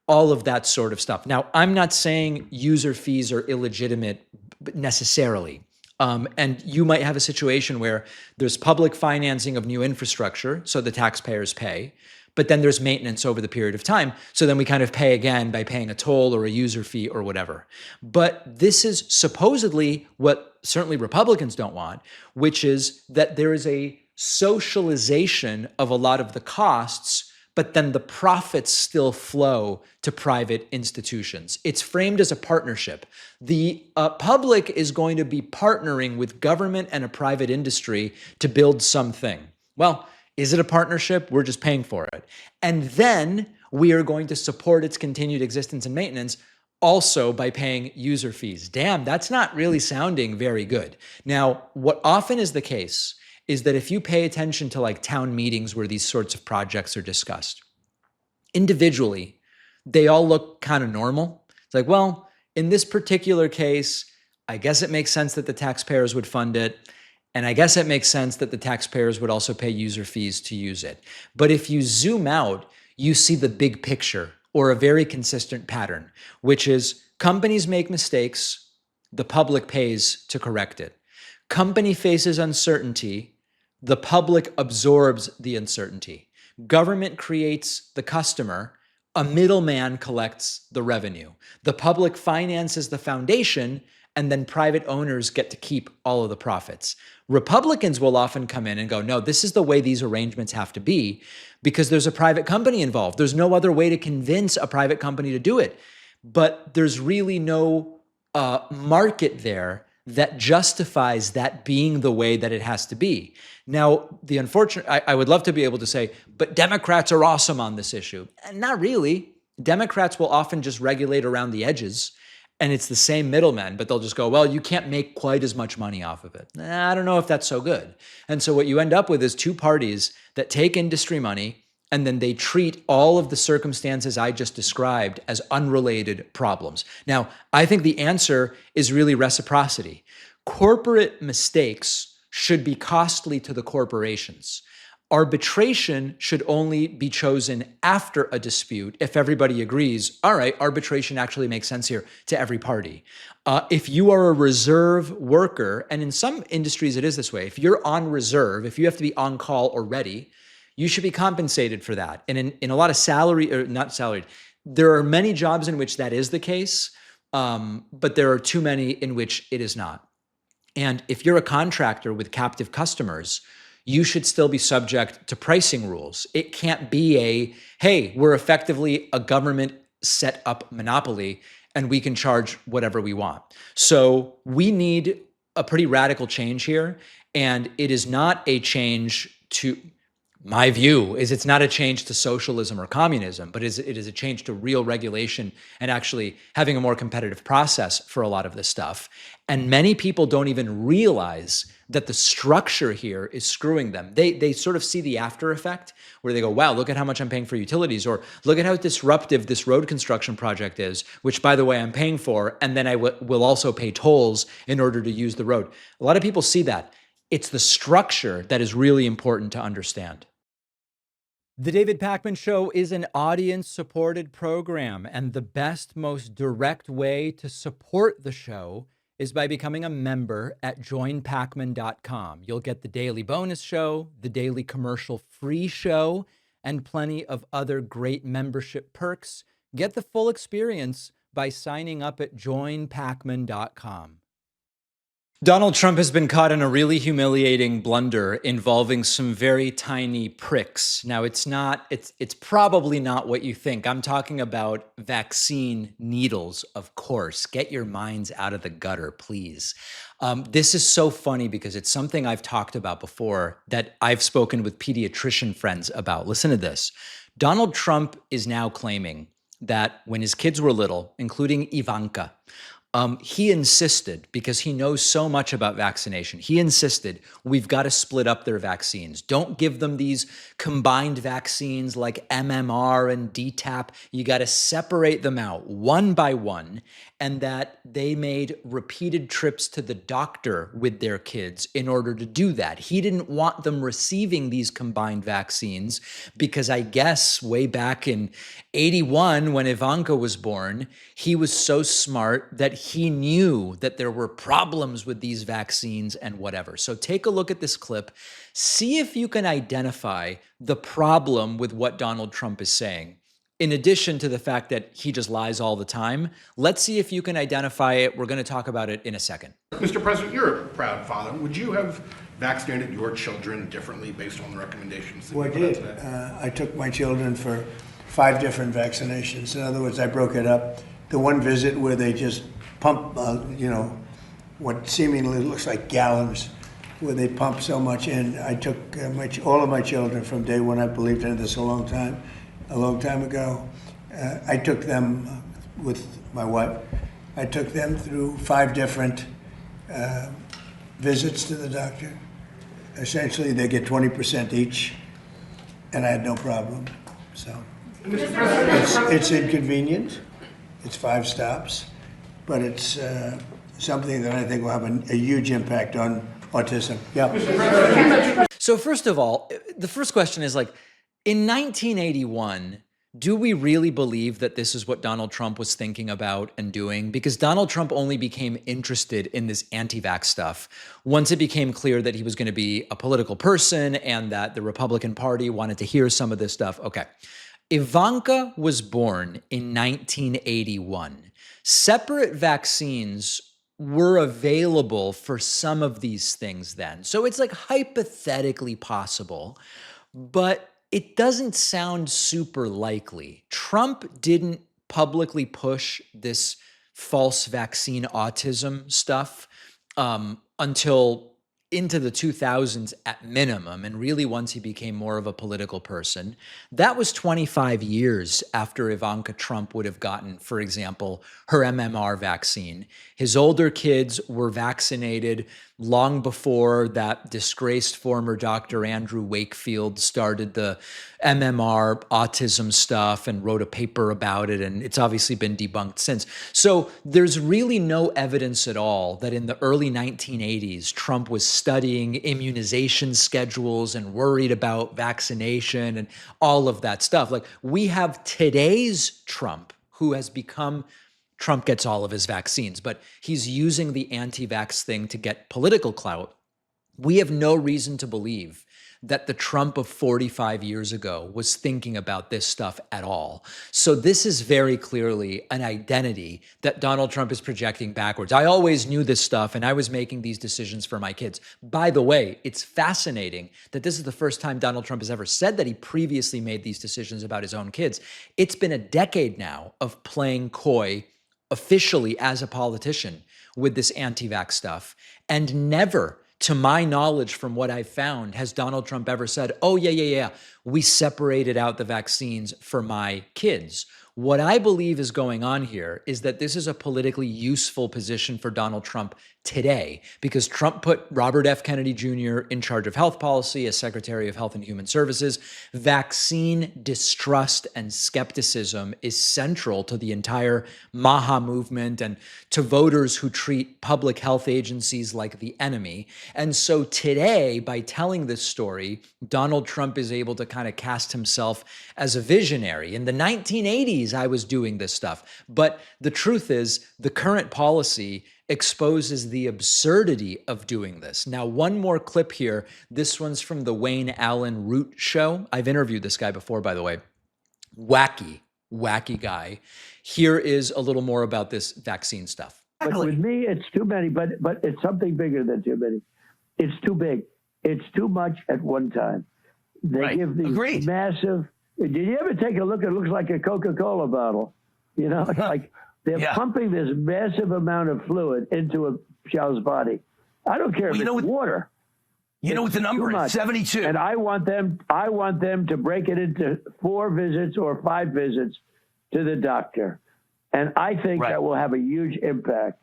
Speaker 1: all of that sort of stuff. Now, I'm not saying user fees are illegitimate necessarily. And you might have a situation where there's public financing of new infrastructure, so the taxpayers pay, but then there's maintenance over the period of time. So then we kind of pay again by paying a toll or a user fee or whatever. But this is supposedly what certainly Republicans don't want, which is that there is a socialization of a lot of the costs, but then the profits still flow to private institutions. It's framed as a partnership. The public is going to be partnering with government and a private industry to build something. Well, is it a partnership? We're just paying for it. And then we are going to support its continued existence and maintenance also by paying user fees. Damn, that's not really sounding very good. Now, what often is the case is that if you pay attention to like town meetings where these sorts of projects are discussed, individually, they all look kind of normal. It's like, well, in this particular case, I guess it makes sense that the taxpayers would fund it. And I guess it makes sense that the taxpayers would also pay user fees to use it. But if you zoom out, you see the big picture or a very consistent pattern, which is companies make mistakes, the public pays to correct it. Company faces uncertainty, the public absorbs the uncertainty. Government creates the customer, a middleman collects the revenue. The public finances the foundation, and then private owners get to keep all of the profits. Republicans will often come in and go, no, this is the way these arrangements have to be because there's a private company involved. There's no other way to convince a private company to do it. But there's really no market there that justifies that being the way that it has to be. Now, the unfortunate, I would love to be able to say, but Democrats are awesome on this issue. And not really. Democrats will often just regulate around the edges, and it's the same middlemen, but they'll just go, well, you can't make quite as much money off of it. I don't know if that's so good. And so what you end up with is two parties that take industry money, and then they treat all of the circumstances I just described as unrelated problems. Now, I think the answer is really reciprocity. Corporate mistakes should be costly to the corporations. Arbitration should only be chosen after a dispute if everybody agrees, all right, arbitration actually makes sense here to every party. If you are a reserve worker, and in some industries it is this way, if you're on reserve, if you have to be on call or ready, you should be compensated for that. And in a lot of salary, or not salaried, there are many jobs in which that is the case, but there are too many in which it is not. And if you're a contractor with captive customers, you should still be subject to pricing rules. It can't be a, hey, we're effectively a government set up monopoly and we can charge whatever we want. So we need a pretty radical change here. And it is not a change to, my view is it's not a change to socialism or communism, but it is a change to real regulation and actually having a more competitive process for a lot of this stuff. And many people don't even realize that the structure here is screwing them. They sort of see the after effect where they go, wow, look at how much I'm paying for utilities, or look at how disruptive this road construction project is, which by the way, I'm paying for, and then I will also pay tolls in order to use the road. A lot of people see that. It's the structure that is really important to understand. The David Pakman Show is an audience-supported program, and the best, most direct way to support the show is by becoming a member at joinpakman.com. You'll get the daily bonus show, the daily commercial-free show, and plenty of other great membership perks. Get the full experience by signing up at joinpakman.com. Donald Trump has been caught in a really humiliating blunder involving some very tiny pricks. Now, it's probably not what you think. I'm talking about vaccine needles, of course. Get your minds out of the gutter, please. This is so funny because it's something I've talked about before that I've spoken with pediatrician friends about. Listen to this. Donald Trump is now claiming that when his kids were little, including Ivanka, he insisted, because he knows so much about vaccination, he insisted we've got to split up their vaccines. Don't give them these combined vaccines like MMR and DTaP. You got to separate them out one by one, and that they made repeated trips to the doctor with their kids in order to do that. He didn't want them receiving these combined vaccines because I guess way back in 81 when Ivanka was born, he was so smart that he knew that there were problems with these vaccines and whatever. So take a look at this clip. See if you can identify the problem with what Donald Trump is saying. In addition to the fact that he just lies all the time, let's see if you can identify it. We're going to talk about it in a second.
Speaker 8: Mr. President, you're a proud father. Would you have vaccinated your children differently based on the recommendations that
Speaker 7: Well, I
Speaker 8: you put out
Speaker 7: did.
Speaker 8: today?
Speaker 7: I took my children for 5 different vaccinations. In other words, I broke it up. The one visit where they just pump, what seemingly looks like gallons, where they pump so much in. I took all of my children from day one. I believed in this a long time ago. I took them with my wife. I took them through 5 different visits to the doctor. Essentially, they get 20% each, and I had no problem. So it's inconvenient. It's 5 stops, but it's something that I think will have a huge impact on autism. Yeah.
Speaker 1: So first of all, the first question is like, in 1981, do we really believe that this is what Donald Trump was thinking about and doing? Because Donald Trump only became interested in this anti-vax stuff once it became clear that he was going to be a political person and that the Republican Party wanted to hear some of this stuff. Okay. Ivanka was born in 1981. Separate vaccines were available for some of these things then. So it's like hypothetically possible, but it doesn't sound super likely. Trump didn't publicly push this false vaccine autism stuff until into the 2000s at minimum, and really once he became more of a political person. That was 25 years after Ivanka Trump would have gotten, for example, her MMR vaccine. His older kids were vaccinated long before that disgraced former Dr. Andrew Wakefield started the MMR autism stuff and wrote a paper about it, and it's obviously been debunked since. So there's really no evidence at all that in the early 1980s, Trump was studying immunization schedules and worried about vaccination and all of that stuff. Like, we have today's Trump, who has become Trump gets all of his vaccines, but he's using the anti-vax thing to get political clout. We have no reason to believe that the Trump of 45 years ago was thinking about this stuff at all. So this is very clearly an identity that Donald Trump is projecting backwards. I always knew this stuff and I was making these decisions for my kids. By the way, it's fascinating that this is the first time Donald Trump has ever said that he previously made these decisions about his own kids. It's been a decade now of playing coy officially as a politician with this anti-vax stuff. And never, to my knowledge from what I've found, has Donald Trump ever said, oh, yeah, we separated out the vaccines for my kids. What I believe is going on here is that this is a politically useful position for Donald Trump today, because Trump put Robert F. Kennedy Jr. in charge of health policy as Secretary of Health and Human Services. Vaccine distrust and skepticism is central to the entire MAHA movement and to voters who treat public health agencies like the enemy. And so today, by telling this story, Donald Trump is able to kind of cast himself as a visionary. In the 1980s, I was doing this stuff. But the truth is, the current policy exposes the absurdity of doing this. Now, one more clip here. This one's from the Wayne Allen Root Show. I've interviewed this guy before, by the way. Wacky guy. Here is a little more about this vaccine stuff.
Speaker 9: But with me, it's too many, but it's something bigger than too many. It's too big. It's too much at one time. They give these massive. Did you ever take a look? It looks like a Coca-Cola bottle. You know, it's like they're pumping this massive amount of fluid into a child's body. I don't care if it's water.
Speaker 2: You know what the number is? 72.
Speaker 9: And I want them to break it into 4 visits or 5 visits to the doctor. And I think that will have a huge impact.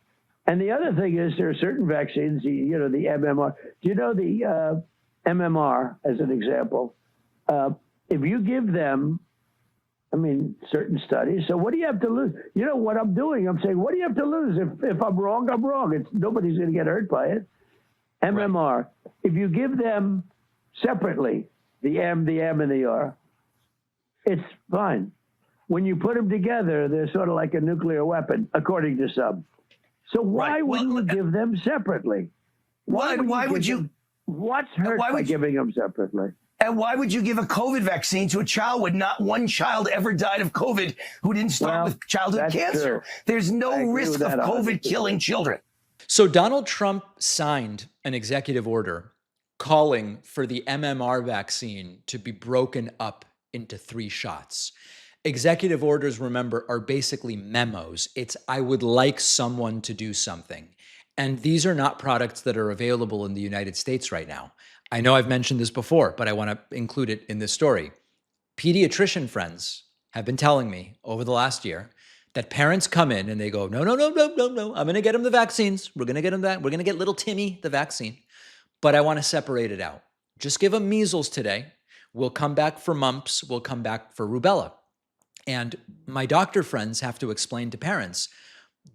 Speaker 9: And the other thing is, there are certain vaccines, the MMR. Do you know the MMR, as an example? If you give them, certain studies. So what do you have to lose? You know what I'm doing? I'm saying, what do you have to lose? If I'm wrong, I'm wrong. Nobody's going to get hurt by it. MMR. If you give them separately, the M, and the R, it's fine. When you put them together, they're sort of like a nuclear weapon, according to some. So why
Speaker 2: Right.
Speaker 9: wouldn't
Speaker 2: Well,
Speaker 9: you give them separately?
Speaker 2: why would you?
Speaker 9: What's hurt
Speaker 2: why
Speaker 9: by
Speaker 2: would you-
Speaker 9: giving them separately?
Speaker 2: And why would you give a COVID vaccine to a child when not one child ever died of COVID who didn't start with childhood
Speaker 9: that's
Speaker 2: cancer?
Speaker 9: true.
Speaker 2: There's
Speaker 9: I
Speaker 2: no
Speaker 9: agree
Speaker 2: risk
Speaker 9: with
Speaker 2: of
Speaker 9: that
Speaker 2: COVID
Speaker 9: 100%.
Speaker 2: killing children.
Speaker 1: So Donald Trump signed an executive order calling for the MMR vaccine to be broken up into 3 shots. Executive orders, remember, are basically memos. It's, I would like someone to do something. And these are not products that are available in the United States right now. I know I've mentioned this before, but I want to include it in this story. Pediatrician friends have been telling me over the last year that parents come in and they go, no, no, no, no, no, no, I'm going to get him the vaccines. We're going to get him that. We're going to get little Timmy the vaccine, but I want to separate it out. Just give him measles today. We'll come back for mumps. We'll come back for rubella. And my doctor friends have to explain to parents,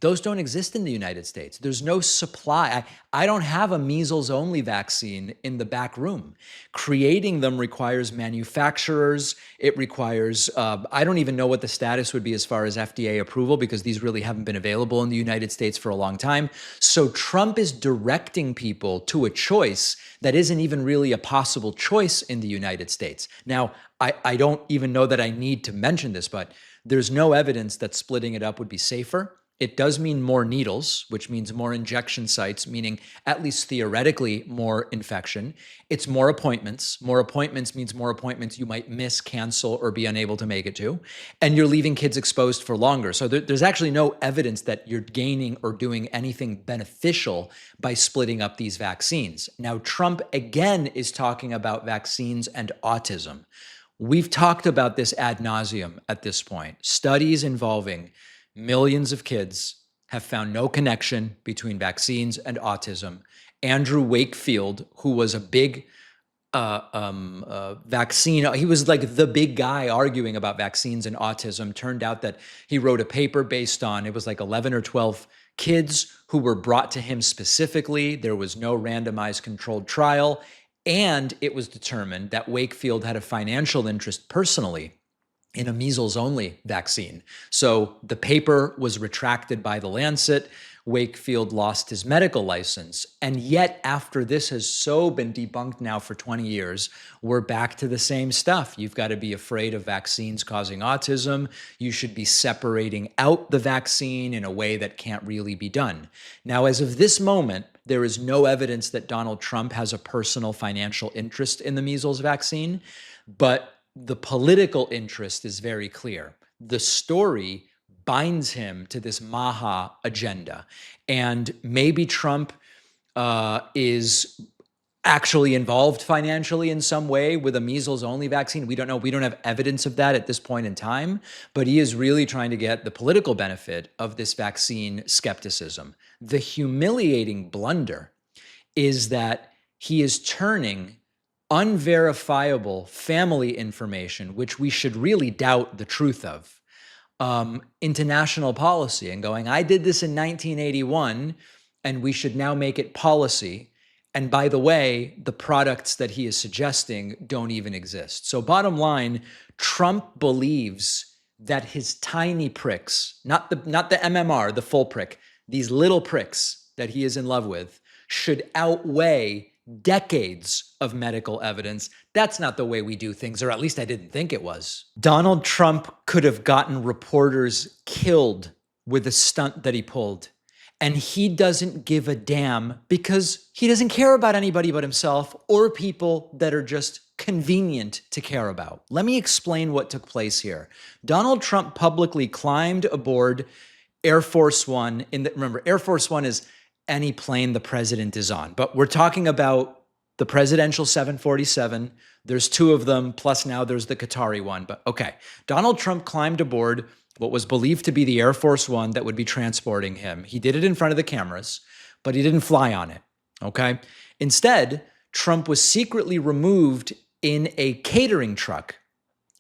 Speaker 1: those don't exist in the United States. There's no supply. I don't have a measles only vaccine in the back room. Creating them requires manufacturers. It requires, I don't even know what the status would be as far as FDA approval because these really haven't been available in the United States for a long time. So Trump is directing people to a choice that isn't even really a possible choice in the United States. Now, I don't even know that I need to mention this, but there's no evidence that splitting it up would be safer. It does mean more needles, which means more injection sites, meaning at least theoretically more infection. It's more appointments. More appointments means more appointments you might miss, cancel, or be unable to make it to. And you're leaving kids exposed for longer. So there's actually no evidence that you're gaining or doing anything beneficial by splitting up these vaccines. Now, Trump again is talking about vaccines and autism. We've talked about this ad nauseum at this point. Studies involving millions of kids have found no connection between vaccines and autism. Andrew Wakefield, who was a big vaccine, he was like the big guy arguing about vaccines and autism. Turned out that he wrote a paper based on, it was like 11 or 12 kids who were brought to him specifically. There was no randomized controlled trial. And it was determined that Wakefield had a financial interest personally in a measles-only vaccine. So the paper was retracted by the Lancet. Wakefield lost his medical license. And yet, after this has so been debunked now for 20 years, we're back to the same stuff. You've got to be afraid of vaccines causing autism. You should be separating out the vaccine in a way that can't really be done. Now, as of this moment, there is no evidence that Donald Trump has a personal financial interest in the measles vaccine, but the political interest is very clear. The story binds him to this Maha agenda. And maybe Trump is actually involved financially in some way with a measles-only vaccine. We don't know. We don't have evidence of that at this point in time. But he is really trying to get the political benefit of this vaccine skepticism. The humiliating blunder is that he is turning unverifiable family information, which we should really doubt the truth of, into national policy and going, I did this in 1981, and we should now make it policy. And by the way, the products that he is suggesting don't even exist. So bottom line, Trump believes that his tiny pricks, not the MMR, the full prick, these little pricks that he is in love with, should outweigh decades of medical evidence. That's not the way we do things, or at least I didn't think it was. Donald Trump could have gotten reporters killed with the stunt that he pulled. And he doesn't give a damn because he doesn't care about anybody but himself or people that are just convenient to care about. Let me explain what took place here. Donald Trump publicly climbed aboard Air Force One. Remember, Air Force One is any plane the president is on. But we're talking about the presidential 747. There's 2 of them, plus now there's the Qatari one. But okay, Donald Trump climbed aboard what was believed to be the Air Force One that would be transporting him. He did it in front of the cameras, but he didn't fly on it, okay? Instead, Trump was secretly removed in a catering truck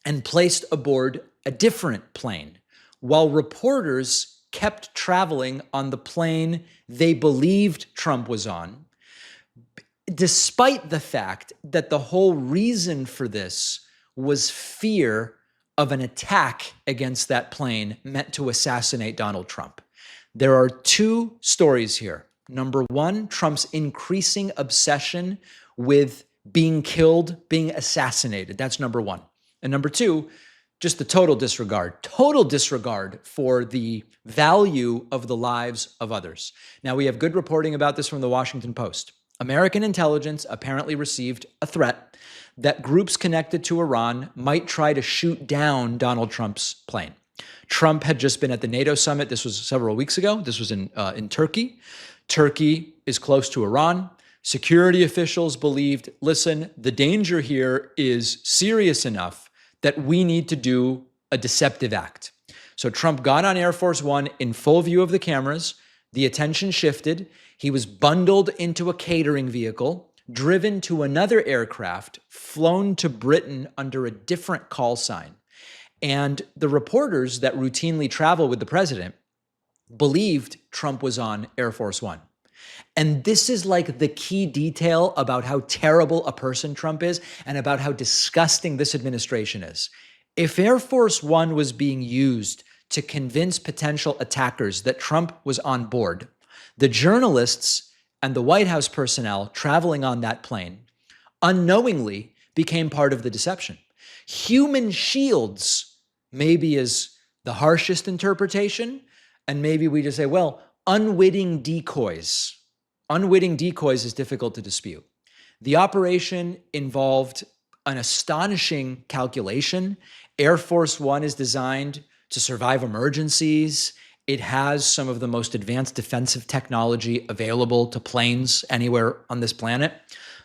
Speaker 1: and placed aboard a different plane, while reporters kept traveling on the plane they believed Trump was on, despite the fact that the whole reason for this was fear of an attack against that plane meant to assassinate Donald Trump. There are two stories here. Number one, Trump's increasing obsession with being killed, being assassinated. That's number one. And number two, just the total disregard for the value of the lives of others. Now, we have good reporting about this from the Washington Post. American intelligence apparently received a threat that groups connected to Iran might try to shoot down Donald Trump's plane. Trump had just been at the NATO summit. This was several weeks ago. This was in Turkey. Turkey is close to Iran. Security officials believed, listen, the danger here is serious enough that we need to do a deceptive act. So Trump got on Air Force One in full view of the cameras. The attention shifted. He was bundled into a catering vehicle, driven to another aircraft, flown to Britain under a different call sign. And the reporters that routinely travel with the president believed Trump was on Air Force One. And this is like the key detail about how terrible a person Trump is and about how disgusting this administration is. If Air Force One was being used to convince potential attackers that Trump was on board, the journalists and the White House personnel traveling on that plane unknowingly became part of the deception. Human shields maybe is the harshest interpretation, and maybe we just say, well, unwitting decoys. Unwitting decoys is difficult to dispute. The operation involved an astonishing calculation. Air Force One is designed to survive emergencies. It has some of the most advanced defensive technology available to planes anywhere on this planet.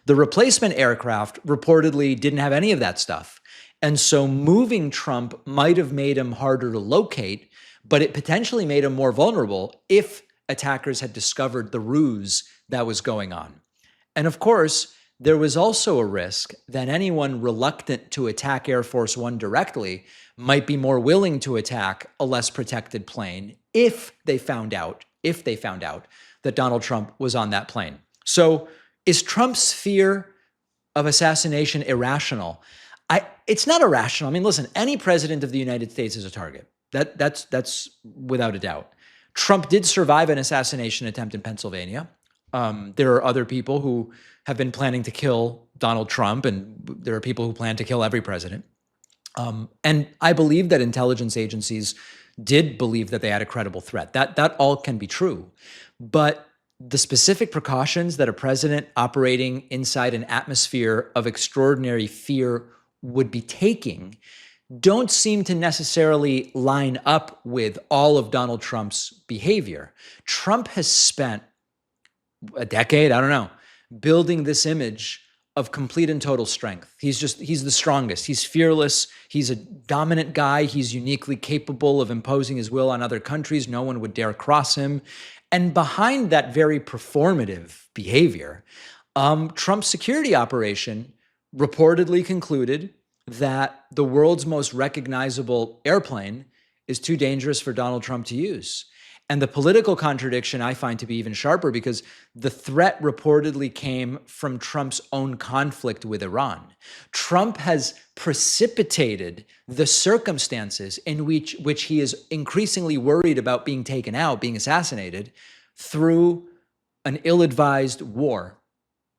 Speaker 1: The replacement aircraft reportedly didn't have any of that stuff. And so moving Trump might have made him harder to locate, but it potentially made him more vulnerable if attackers had discovered the ruse that was going on. And of course, there was also a risk that anyone reluctant to attack Air Force One directly might be more willing to attack a less protected plane if they found out that Donald Trump was on that plane. So is Trump's fear of assassination irrational? It's not irrational. I mean, listen, any president of the United States is a target. That's without a doubt. Trump did survive an assassination attempt in Pennsylvania. There are other people who have been planning to kill Donald Trump, and there are people who plan to kill every president. And I believe that intelligence agencies did believe that they had a credible threat. That all can be true. But the specific precautions that a president operating inside an atmosphere of extraordinary fear would be taking don't seem to necessarily line up with all of Donald Trump's behavior. Trump has spent a decade, building this image of complete and total strength. He's the strongest. He's fearless. He's a dominant guy. He's uniquely capable of imposing his will on other countries. No one would dare cross him. And behind that very performative behavior, Trump's security operation reportedly concluded that the world's most recognizable airplane is too dangerous for Donald Trump to use. And the political contradiction I find to be even sharper because the threat reportedly came from Trump's own conflict with Iran. Trump has precipitated the circumstances in which he is increasingly worried about being taken out, being assassinated, through an ill-advised war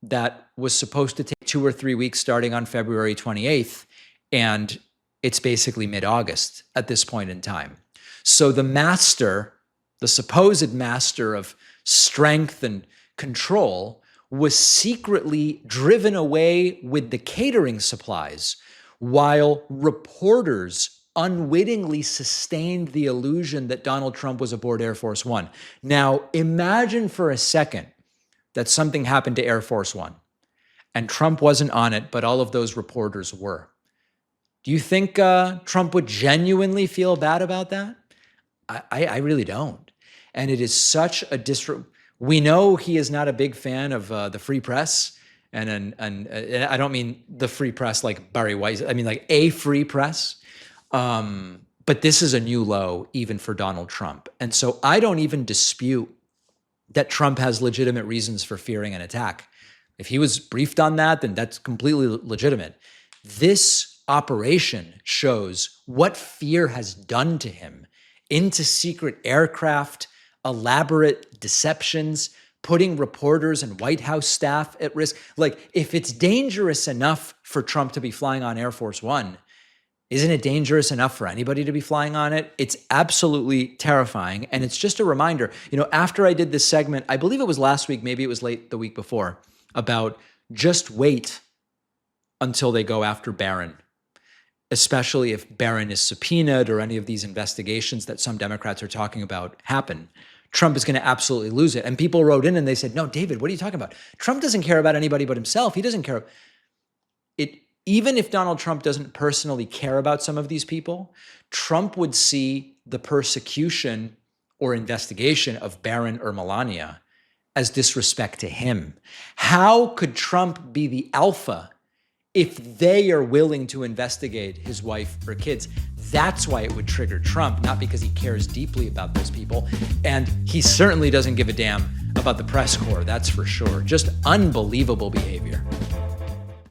Speaker 1: that was supposed to take 2 or 3 weeks starting on February 28th. And it's basically mid-August at this point in time. So the supposed master of strength and control, was secretly driven away with the catering supplies, while reporters unwittingly sustained the illusion that Donald Trump was aboard Air Force One. Now, imagine for a second that something happened to Air Force One, and Trump wasn't on it, but all of those reporters were. Do you think Trump would genuinely feel bad about that? I really don't. And it is such a we know he is not a big fan of the free press. And I don't mean the free press like Barry Weiss. I mean like a free press. But this is a new low even for Donald Trump. And so I don't even dispute that Trump has legitimate reasons for fearing an attack. If he was briefed on that, then that's completely legitimate. This operation shows what fear has done to him into secret aircraft, elaborate deceptions, putting reporters and White House staff at risk. Like, if it's dangerous enough for Trump to be flying on Air Force One, isn't it dangerous enough for anybody to be flying on it? It's absolutely terrifying. And it's just a reminder, after I did this segment, I believe it was last week, maybe it was late the week before, about just wait until they go after Barron, especially if Barron is subpoenaed or any of these investigations that some Democrats are talking about happen. Trump is going to absolutely lose it. And people wrote in and they said, no, David, what are you talking about? Trump doesn't care about anybody but himself. He doesn't care. Even if Donald Trump doesn't personally care about some of these people, Trump would see the persecution or investigation of Barron or Melania as disrespect to him. How could Trump be the alpha if they are willing to investigate his wife or kids? That's why it would trigger Trump, not because he cares deeply about those people. And he certainly doesn't give a damn about the press corps, that's for sure. Just unbelievable behavior.